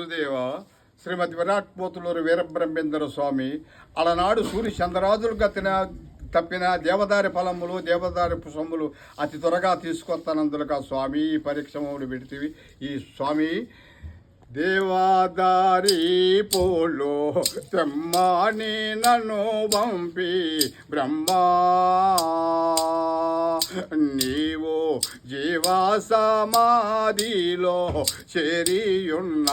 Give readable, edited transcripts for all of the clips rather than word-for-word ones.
గురుదేవ శ్రీమతి విరాట్ పోతులూరు వీరబ్రహ్మేంద్ర స్వామి అలనాడు సూర్య చంద్రరాజులుగా తప్పిన దేవదారి ఫలములు దేవదారి సొమ్ములు అతి త్వరగా తీసుకొస్తానందులుగా స్వామి ఈ పరీక్షములు పెడితివి. ఈ స్వామి దేవాదారి పోలో తెమ్మని నన్ను పంపి బ్రహ్మా నీవు జీవా సమాధిలో చేరియున్నావయ్యా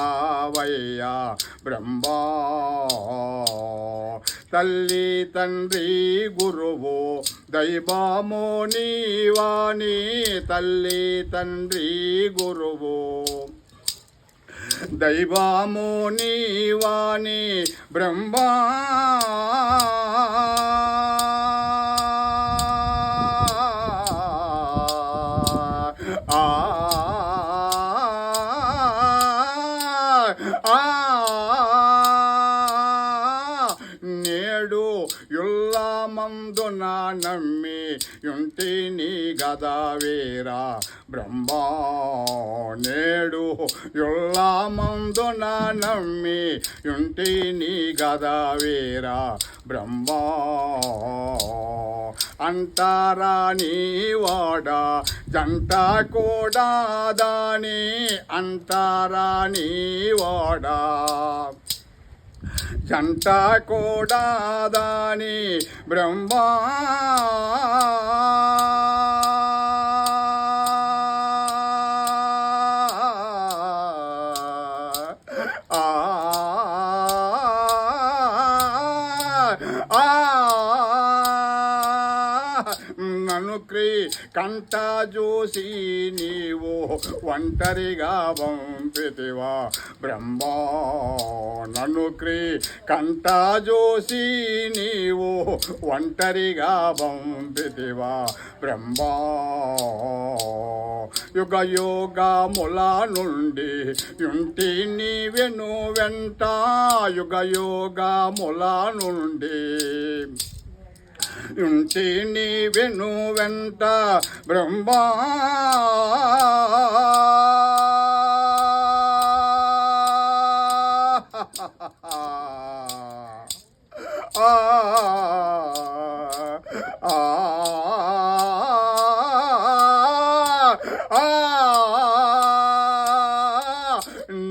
బ్రహ్మా. తల్లి తండ్రి గురువు దైవము నీవాని తల్లి తండ్రి గురువు దైవము నీవాని బ్రహ్మా. నేడు యుల్లమందున నమ్మి యుంటిని గదవేరా బ్రహ్మా. నేడు యుల్లమందున నమ్మి యుంటిని గదవేరా బ్రహ్మా. అంటారా నీ వాడ జంట కూడా దాని అంటారా నీ వాడ జంట కూడా దాని బ్రహ్మా. నన్ను కంట చూసి నీవు ఒంటరిగా పంపితివా బ్రహ్మా. నన్ను కంట చూసి నీవు ఒంటరిగా పంపితివా బ్రహ్మా. యుగ యోగముల నుండి యుంటి నీ వెను వెంట యుగ యోగముల నుండి యుంటి నీ వెను వెంట బ్రహ్మా.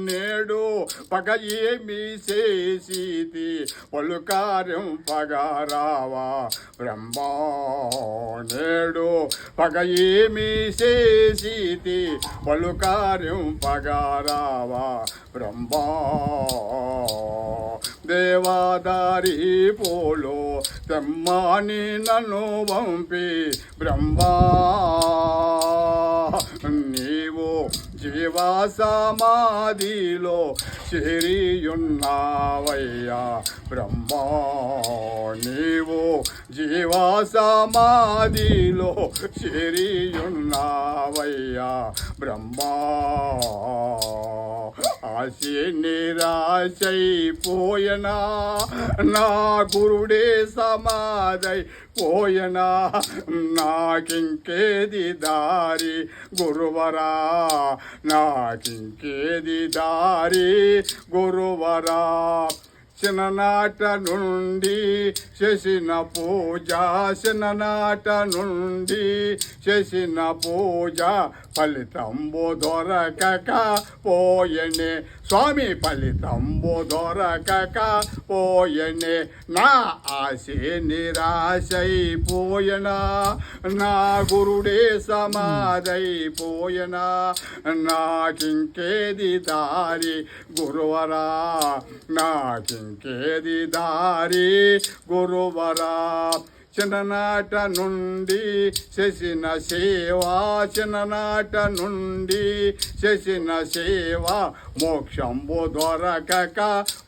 నేడు పగ ఏమి చేసితి పలుకార్యం పగరావా బ్రహ్మా. నేడు పగ ఏమి చేసితి పలుకార్యం పగరావా బ్రహ్మా. దేవాదారి పోలో తెమ్మని నన్ను పంపి బ్రహ్మా. నీవు జీవా సమాధిలో చేరియున్నావయ్యా బ్రహ్మా. నీవు జీవా సమాధిలో చేరియున్నావయ్యా బ్రహ్మా. ఆశ నిరాశైపోయనా నా గురుడే సమాధై పోయనా నాకింకేది దారి గురువరా నాకింకేది దారి గురువరా. చిన్ననాట నుండి చేసిన పూజ చిన్ననాట నుండి చేసిన పూజ ఫలితంబు దొరకక పోయనే స్వామి ఫలితంబు దొరకక పోయనే. నా ఆశ నిరాశైపోయనా నా గురుడే సమాధైపోయనా నాకింకేది దారి గురువరా నాకింకేది దారి గురువరా. చిన్ననాట నుండి చేసిన సేవా చిన్ననాట నుండి చేసిన సేవా మోక్షంబు దొరకక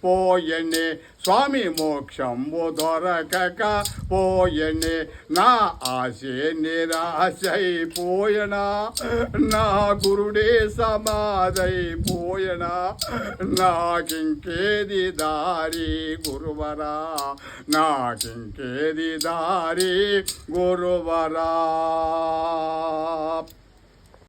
పోయనే స్వామి మోక్షంబు దొరకక పోయనే. నా ఆశ నిరాశైపోయనా నా గురుడే సమాధైపోయనా నాకింకేది దారి గురువరా నాకింకేది దారి గురువరా.